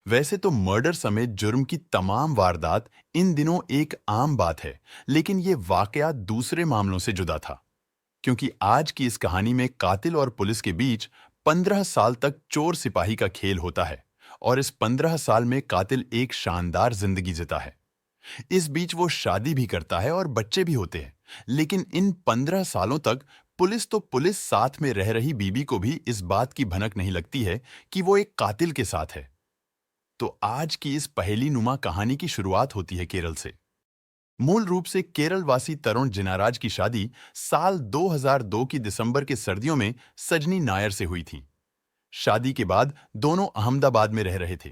वैसे तो मर्डर समेत जुर्म की तमाम वारदात इन दिनों एक आम बात है, लेकिन ये वाकया दूसरे मामलों से जुदा था। क्योंकि आज की इस कहानी में कातिल और पुलिस के बीच 15 साल तक चोर सिपाही का खेल होता है, और इस 15 साल में कातिल एक शानदार जिंदगी जीता है। इस बीच वो शादी भी करता है और बच्चे भी होते हैं। लेकिन इन 15 सालों तक पुलिस साथ में रह रही बीबी को भी इस बात की भनक नहीं लगती है कि वो एक कातिल के साथ है। तो आज की इस पहेली नुमा कहानी की शुरुआत होती है केरल से। मूल रूप से केरल वासी तरुण जिनाराज की शादी साल 2002 की दिसंबर के सर्दियों में सजनी नायर से हुई थी। शादी के बाद दोनों अहमदाबाद में रह रहे थे।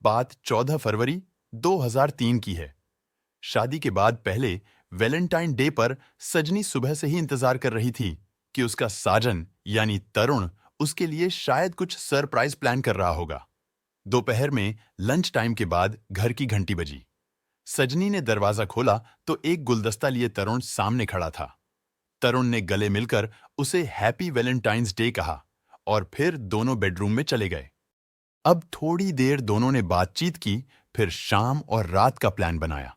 बात 14 फरवरी 2003 की है। शादी के बाद पहले वैलेंटाइन डे पर सजनी सुबह से ही इंतजार कर रही थी कि उसका साजन यानी तरुण उसके लिए शायद कुछ सरप्राइज प्लान कर रहा होगा। दोपहर में लंच टाइम के बाद घर की घंटी बजी। सजनी ने दरवाजा खोला तो एक गुलदस्ता लिए तरुण सामने खड़ा था। तरुण ने गले मिलकर उसे हैप्पी वैलेंटाइंस डे कहा और फिर दोनों बेडरूम में चले गए। अब थोड़ी देर दोनों ने बातचीत की, फिर शाम और रात का प्लान बनाया।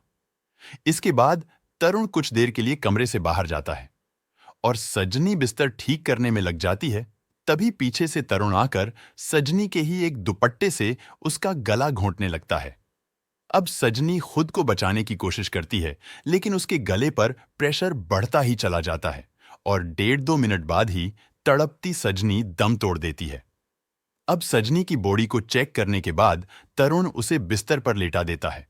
इसके बाद तरुण कुछ देर के लिए कमरे से बाहर जाता है और सजनी बिस्तर ठीक करने में लग जाती है। तभी पीछे से तरुण आकर सजनी के ही एक दुपट्टे से उसका गला घोंटने लगता है। अब सजनी खुद को बचाने की कोशिश करती है, लेकिन उसके गले पर प्रेशर बढ़ता ही चला जाता है और 1.5-2 मिनट बाद ही तड़पती सजनी दम तोड़ देती है। अब सजनी की बॉडी को चेक करने के बाद तरुण उसे बिस्तर पर लेटा देता है।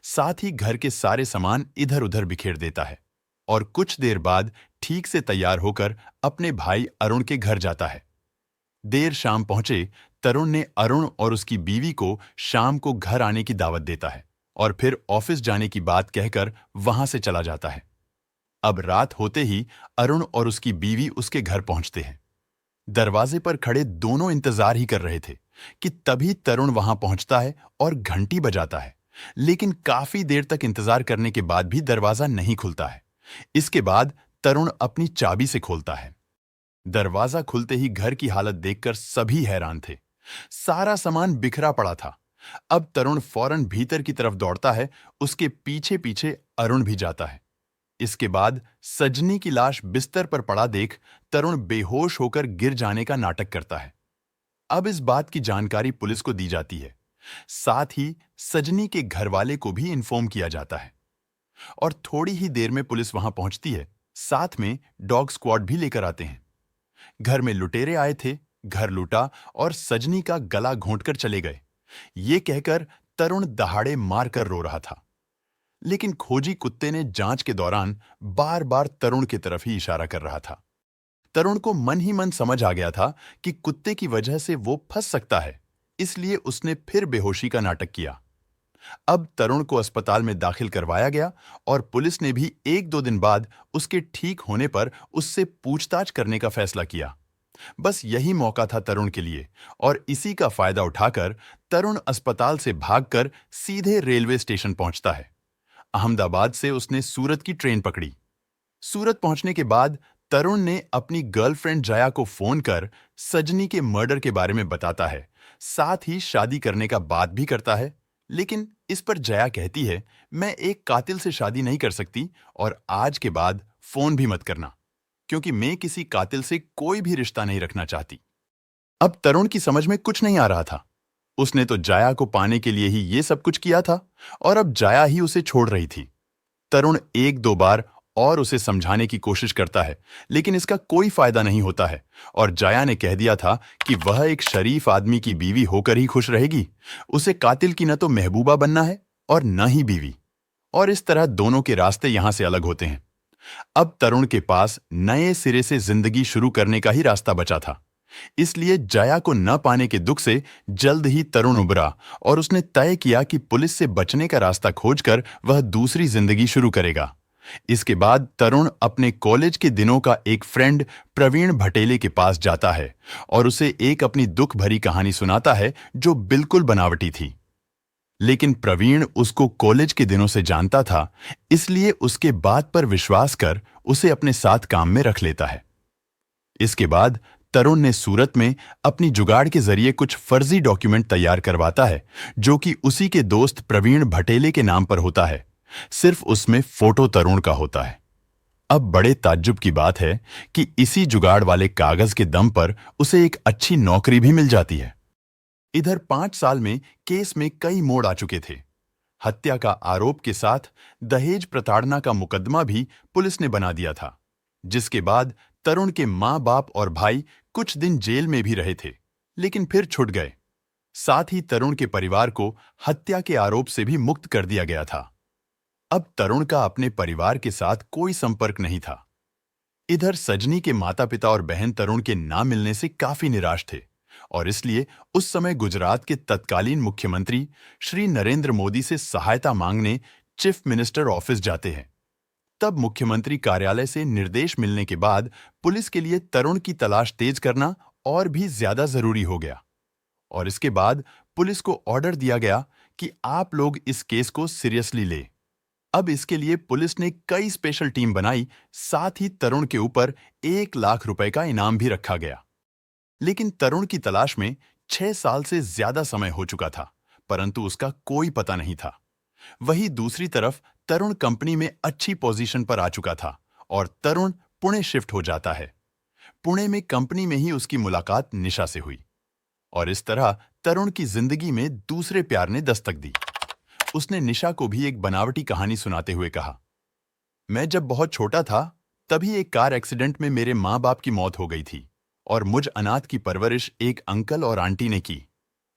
साथ ही घर के सारे सामान इधर उधर बिखेर देता है और कुछ देर बाद ठीक से तैयार होकर अपने भाई अरुण के घर जाता है। देर शाम पहुंचे तरुण ने अरुण और उसकी बीवी को शाम को घर आने की दावत देता है और फिर ऑफिस जाने की बात कहकर वहां से चला जाता है। अब रात होते ही अरुण और उसकी बीवी उसके घर पहुंचते हैं। दरवाजे पर खड़े दोनों इंतजार ही कर रहे थे कि तभी तरुण वहां पहुंचता है और घंटी बजाता है। लेकिन काफी देर तक इंतजार करने के बाद भी दरवाजा नहीं खुलता है। इसके बाद तरुण अपनी चाबी से खोलता है। दरवाजा खुलते ही घर की हालत देखकर सभी हैरान थे। सारा सामान बिखरा पड़ा था। अब तरुण फौरन भीतर की तरफ दौड़ता है, उसके पीछे पीछे अरुण भी जाता है। इसके बाद सजनी की लाश बिस्तर पर पड़ा देख तरुण बेहोश होकर गिर जाने का नाटक करता है। अब इस बात की जानकारी पुलिस को दी जाती है। साथ ही सजनी के घरवाले को भी इन्फॉर्म किया जाता है और थोड़ी ही देर में पुलिस वहां पहुंचती है। साथ में डॉग स्क्वाड भी लेकर आते हैं। घर में लुटेरे आए थे, घर लूटा और सजनी का गला घोंटकर चले गए, ये कहकर तरुण दहाड़े मारकर रो रहा था। लेकिन खोजी कुत्ते ने जांच के दौरान बार बार तरुण की तरफ ही इशारा कर रहा था। तरुण को मन ही मन समझ आ गया था कि कुत्ते की वजह से वो फंस सकता है, इसलिए उसने फिर बेहोशी का नाटक किया। अब तरुण को अस्पताल में दाखिल करवाया गया और पुलिस ने भी 1-2 दिन बाद उसके ठीक होने पर उससे पूछताछ करने का फैसला किया। बस यही मौका था तरुण के लिए और इसी का फायदा उठाकर तरुण अस्पताल से भागकर सीधे रेलवे स्टेशन पहुंचता है। अहमदाबाद से उसने सूरत की ट्रेन पकड़ी। सूरत पहुंचने के बाद तरुण ने अपनी गर्लफ्रेंड जया को फोन कर सजनी के मर्डर के बारे में बताता है। साथ ही शादी करने का बात भी करता है। लेकिन इस पर जया कहती है, मैं एक कातिल से शादी नहीं कर सकती और आज के बाद फोन भी मत करना, क्योंकि मैं किसी कातिल से कोई भी रिश्ता नहीं रखना चाहती। अब तरुण की समझ में कुछ नहीं आ रहा था। उसने तो जया को पाने के लिए ही ये सब कुछ किया था और अब जया ही उसे छोड़ रही थी। तरुण 1-2 बार और उसे समझाने की कोशिश करता है, लेकिन इसका कोई फायदा नहीं होता है और जया ने कह दिया था कि वह एक शरीफ आदमी की बीवी होकर ही खुश रहेगी। उसे कातिल की न तो महबूबा बनना है और न ही बीवी। और इस तरह दोनों के रास्ते यहां से अलग होते हैं। अब तरुण के पास नए सिरे से जिंदगी शुरू करने का ही रास्ता बचा था। इसलिए जया को न पाने के दुख से जल्द ही तरुण उबरा और उसने तय किया कि पुलिस से बचने का रास्ता खोजकर वह दूसरी जिंदगी शुरू करेगा। इसके बाद तरुण अपने कॉलेज के दिनों का एक फ्रेंड प्रवीण भटेले के पास जाता है और उसे एक अपनी दुख भरी कहानी सुनाता है जो बिल्कुल बनावटी थी। लेकिन प्रवीण उसको कॉलेज के दिनों से जानता था, इसलिए उसके बात पर विश्वास कर उसे अपने साथ काम में रख लेता है। इसके बाद तरुण ने सूरत में अपनी जुगाड़ के जरिए कुछ फर्जी डॉक्यूमेंट तैयार करवाता है जो कि उसी के दोस्त प्रवीण भटेले के नाम पर होता है। सिर्फ उसमें फोटो तरुण का होता है। अब बड़े ताज्जुब की बात है कि इसी जुगाड़ वाले कागज के दम पर उसे एक अच्छी नौकरी भी मिल जाती है। इधर 5 साल में केस में कई मोड़ आ चुके थे। हत्या का आरोप के साथ दहेज प्रताड़ना का मुकदमा भी पुलिस ने बना दिया था, जिसके बाद तरुण के मां बाप और भाई कुछ दिन जेल में भी रहे थे, लेकिन फिर छूट गए। साथ ही तरुण के परिवार को हत्या के आरोप से भी मुक्त कर दिया गया था। अब तरुण का अपने परिवार के साथ कोई संपर्क नहीं था। इधर सजनी के माता पिता और बहन तरुण के ना मिलने से काफी निराश थे और इसलिए उस समय गुजरात के तत्कालीन मुख्यमंत्री श्री नरेंद्र मोदी से सहायता मांगने चीफ मिनिस्टर ऑफिस जाते हैं। तब मुख्यमंत्री कार्यालय से निर्देश मिलने के बाद पुलिस के लिए तरुण की तलाश तेज करना और भी ज्यादा जरूरी हो गया और इसके बाद पुलिस को ऑर्डर दिया गया कि आप लोग इस केस को सीरियसली ले। अब इसके लिए पुलिस ने कई स्पेशल टीम बनाई, साथ ही तरुण के ऊपर 1 लाख रुपए का इनाम भी रखा गया। लेकिन तरुण की तलाश में 6 साल से ज्यादा समय हो चुका था, परंतु उसका कोई पता नहीं था। वहीं दूसरी तरफ तरुण कंपनी में अच्छी पोजीशन पर आ चुका था और तरुण पुणे शिफ्ट हो जाता है। पुणे में कंपनी में ही उसकी मुलाकात निशा से हुई और इस तरह तरुण की जिंदगी में दूसरे प्यार ने दस्तक दी। उसने निशा को भी एक बनावटी कहानी सुनाते हुए कहा, मैं जब बहुत छोटा था तभी एक कार एक्सीडेंट में मेरे माँ बाप की मौत हो गई थी और मुझ अनाथ की परवरिश एक अंकल और आंटी ने की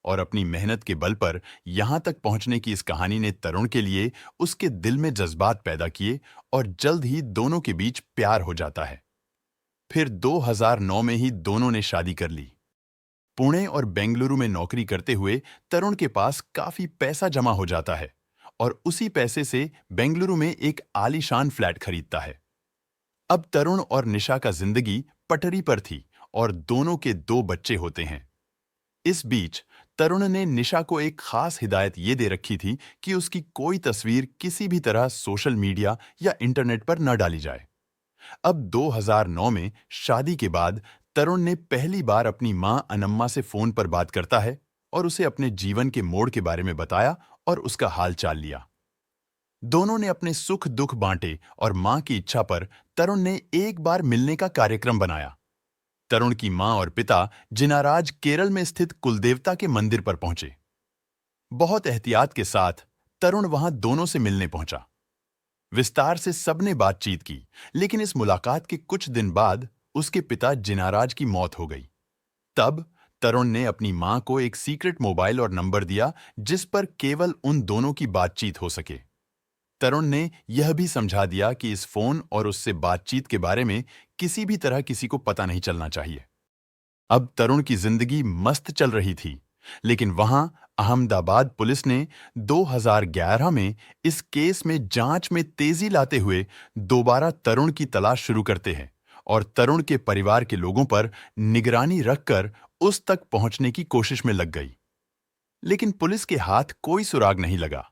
और अपनी मेहनत के बल पर यहां तक पहुंचने की इस कहानी ने तरुण के लिए उसके दिल में जज्बात पैदा किए और जल्द ही दोनों के बीच प्यार हो जाता है। फिर 2009 में ही दोनों ने शादी कर ली। पुणे और बेंगलुरु में नौकरी करते हुए तरुण के पास काफी पैसा जमा हो जाता है और उसी पैसे से बेंगलुरु में एक आलीशान फ्लैट खरीदता है। अब तरुण और निशा का जिंदगी पटरी पर थी और दोनों के 2 बच्चे होते हैं। इस बीच तरुण ने निशा को एक खास हिदायत ये दे रखी थी कि उसकी कोई तस्वीर किसी भी तरह सोशल मीडिया या इंटरनेट पर न डाली जाए। अब 2009 में शादी के बाद तरुण ने पहली बार अपनी मां अनम्मा से फोन पर बात करता है और उसे अपने जीवन के मोड़ के बारे में बताया और उसका हाल चाल लिया। दोनों ने अपने सुख दुख बांटे और मां की इच्छा पर तरुण ने एक बार मिलने का कार्यक्रम बनाया। तरुण की मां और पिता जिनाराज केरल में स्थित कुलदेवता के मंदिर पर पहुंचे। बहुत एहतियात के साथ तरुण वहां दोनों से मिलने पहुंचा। विस्तार से सबने बातचीत की, लेकिन इस मुलाकात के कुछ दिन बाद उसके पिता जिनाराज की मौत हो गई। तब तरुण ने अपनी मां को एक सीक्रेट मोबाइल और नंबर दिया जिस पर केवल उन दोनों की बातचीत हो सके। तरुण ने यह भी समझा दिया कि इस फोन और उससे बातचीत के बारे में किसी भी तरह किसी को पता नहीं चलना चाहिए। अब तरुण की जिंदगी मस्त चल रही थी, लेकिन वहां अहमदाबाद पुलिस ने 2011 में इस केस में जांच में तेजी लाते हुए दोबारा तरुण की तलाश शुरू करते हैं और तरुण के परिवार के लोगों पर निगरानी रखकर उस तक पहुंचने की कोशिश में लग गई। लेकिन पुलिस के हाथ कोई सुराग नहीं लगा,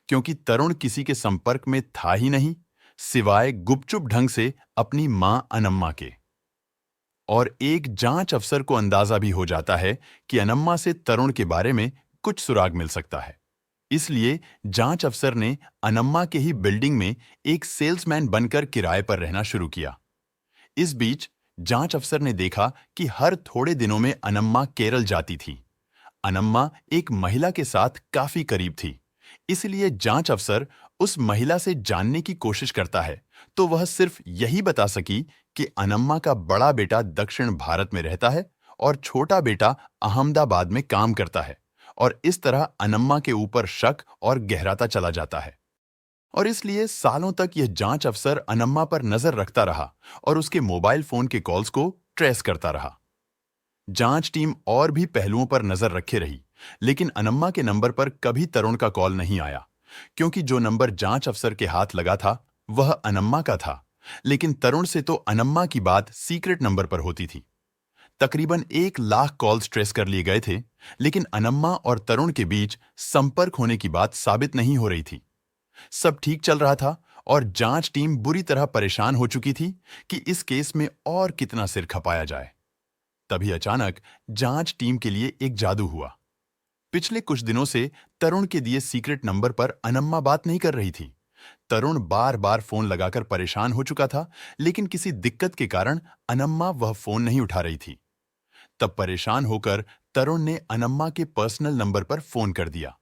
क्योंकि तरुण किसी के संपर्क में था ही नहीं, सिवाय गुपचुप ढंग से अपनी मां अनम्मा के। और एक जांच अफसर को अंदाजा भी हो जाता है कि अनम्मा से तरुण के बारे में कुछ सुराग मिल सकता है। इसलिए जांच अफसर ने अनम्मा के ही बिल्डिंग में एक सेल्समैन बनकर किराए पर रहना शुरू किया। इस बीच जांच अफसर ने देखा कि हर थोड़े दिनों में अनम्मा केरल जाती थी। अनम्मा एक महिला के साथ काफी करीब थी, इसलिए जांच अफसर उस महिला से जानने की कोशिश करता है तो वह सिर्फ यही बता सकी कि अनम्मा का बड़ा बेटा दक्षिण भारत में रहता है और छोटा बेटा अहमदाबाद में काम करता है, और इस तरह अनम्मा के ऊपर शक और गहराता चला जाता है। और इसलिए सालों तक यह जांच अफसर अनम्मा पर नजर रखता रहा और उसके मोबाइल फोन के कॉल्स को ट्रेस करता रहा। जांच टीम और भी पहलुओं पर नजर रखे रही, लेकिन अनम्मा के नंबर पर कभी तरुण का कॉल नहीं आया, क्योंकि जो नंबर जांच अफसर के हाथ लगा था वह अनम्मा का था, लेकिन तरुण से तो अनम्मा की बात सीक्रेट नंबर पर होती थी। तकरीबन 1 लाख कॉल्स ट्रेस कर लिए गए थे, लेकिन अनम्मा और तरुण के बीच संपर्क होने की बात साबित नहीं हो रही थी। सब ठीक चल रहा था और जांच टीम बुरी तरह परेशान हो चुकी थी कि इस केस में और कितना सिर खपाया जाए। तभी अचानक जांच टीम के लिए एक जादू हुआ। पिछले कुछ दिनों से तरुण के दिए सीक्रेट नंबर पर अनम्मा बात नहीं कर रही थी। तरुण बार बार फोन लगाकर परेशान हो चुका था, लेकिन किसी दिक्कत के कारण अनम्मा वह फोन नहीं उठा रही थी। तब परेशान होकर तरुण ने अनम्मा के पर्सनल नंबर पर फोन कर दिया।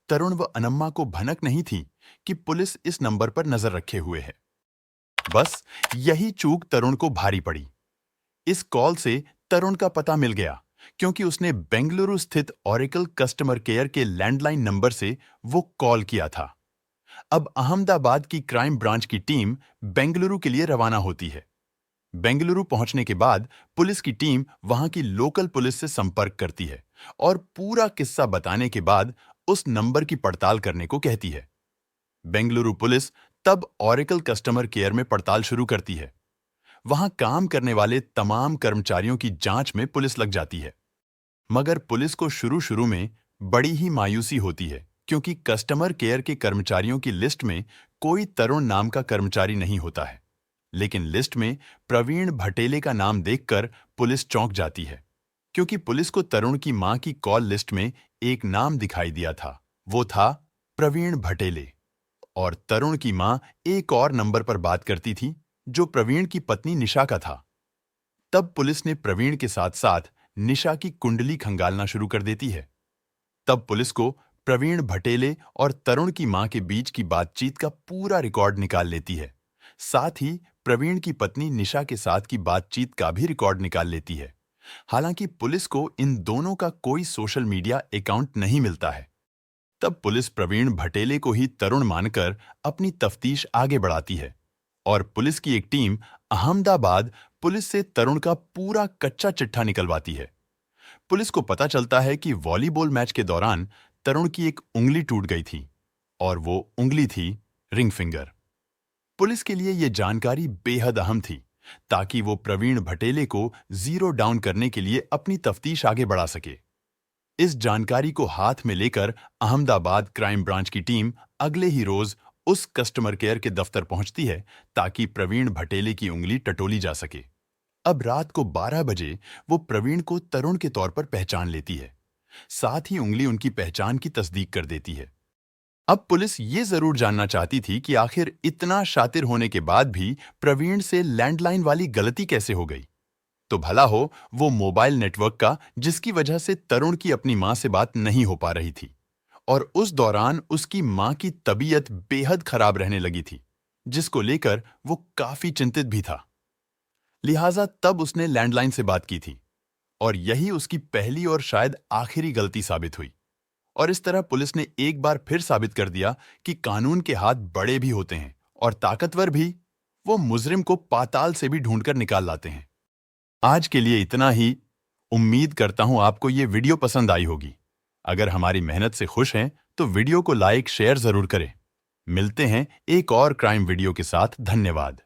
तरुण व अनम्मा को भनक नहीं थी कि पुलिस इस नंबर पर नजर रखे हुए है। बस यही चूक तरुण को भारी पड़ी। इस कॉल से तरुण का पता मिल गया, क्योंकि उसने बेंगलुरु स्थित ओरेकल कस्टमर केयर के लैंडलाइन नंबर से वो कॉल किया था। अब अहमदाबाद की क्राइम ब्रांच की टीम बेंगलुरु के लिए रवाना होती है। बेंगलुरु पहुंचने के बाद पुलिस की टीम वहां की लोकल पुलिस से संपर्क करती है और पूरा किस्सा बताने के बाद उस नंबर की पड़ताल करने को कहती है। बेंगलुरु पुलिस तब ओरेकल कस्टमर केयर में पड़ताल शुरू करती है। वहां काम करने वाले तमाम कर्मचारियों की जांच में पुलिस लग जाती है। मगर पुलिस को शुरू शुरू में बड़ी ही मायूसी होती है, क्योंकि कस्टमर केयर के कर्मचारियों की लिस्ट में कोई तरुण नाम का कर्मचारी नहीं होता है। लेकिन लिस्ट में प्रवीण भटेले का नाम देखकर पुलिस चौंक जाती है, क्योंकि पुलिस को तरुण की मां की कॉल लिस्ट में एक नाम दिखाई दिया था। वो था प्रवीण भटेले। और तरुण की मां एक और नंबर पर बात करती थी, जो प्रवीण की पत्नी निशा का था। तब पुलिस ने प्रवीण के साथ साथ निशा की कुंडली खंगालना शुरू कर देती है। तब पुलिस को प्रवीण भटेले और तरुण की मां के बीच की बातचीत का पूरा रिकॉर्ड निकाल लेती है। साथ ही प्रवीण की पत्नी निशा के साथ की बातचीत का भी रिकॉर्ड निकाल लेती है। हालांकि पुलिस को इन दोनों का कोई सोशल मीडिया अकाउंट नहीं मिलता है। तब पुलिस प्रवीण भटेले को ही तरुण मानकर अपनी तफ्तीश आगे बढ़ाती है और पुलिस की एक टीम अहमदाबाद पुलिस से तरुण का पूरा कच्चा चिट्ठा निकलवाती है। पुलिस को पता चलता है कि वॉलीबॉल मैच के दौरान तरुण की एक उंगली टूट गई थी और वो उंगली थी रिंग फिंगर। पुलिस के लिए यह जानकारी बेहद अहम थी, ताकि वो प्रवीण भटेले को जीरो डाउन करने के लिए अपनी तफ्तीश आगे बढ़ा सके। इस जानकारी को हाथ में लेकर अहमदाबाद क्राइम ब्रांच की टीम अगले ही रोज उस कस्टमर केयर के दफ्तर पहुंचती है, ताकि प्रवीण भटेले की उंगली टटोली जा सके। अब रात को 12 बजे वो प्रवीण को तरुण के तौर पर पहचान लेती है। साथ ही उंगली उनकी पहचान की तस्दीक कर देती है। अब पुलिस ये जरूर जानना चाहती थी कि आखिर इतना शातिर होने के बाद भी प्रवीण से लैंडलाइन वाली गलती कैसे हो गई। तो भला हो वो मोबाइल नेटवर्क का, जिसकी वजह से तरुण की अपनी मां से बात नहीं हो पा रही थी और उस दौरान उसकी मां की तबीयत बेहद खराब रहने लगी थी, जिसको लेकर वो काफी चिंतित भी था। लिहाजा तब उसने लैंडलाइन से बात की थी और यही उसकी पहली और शायद आखिरी गलती साबित हुई। और इस तरह पुलिस ने एक बार फिर साबित कर दिया कि कानून के हाथ बड़े भी होते हैं और ताकतवर भी। वो मुजरिम को पाताल से भी ढूंढकर निकाल लाते हैं। आज के लिए इतना ही। उम्मीद करता हूं आपको ये वीडियो पसंद आई होगी। अगर हमारी मेहनत से खुश हैं तो वीडियो को लाइक शेयर जरूर करें। मिलते हैं एक और क्राइम वीडियो के साथ। धन्यवाद।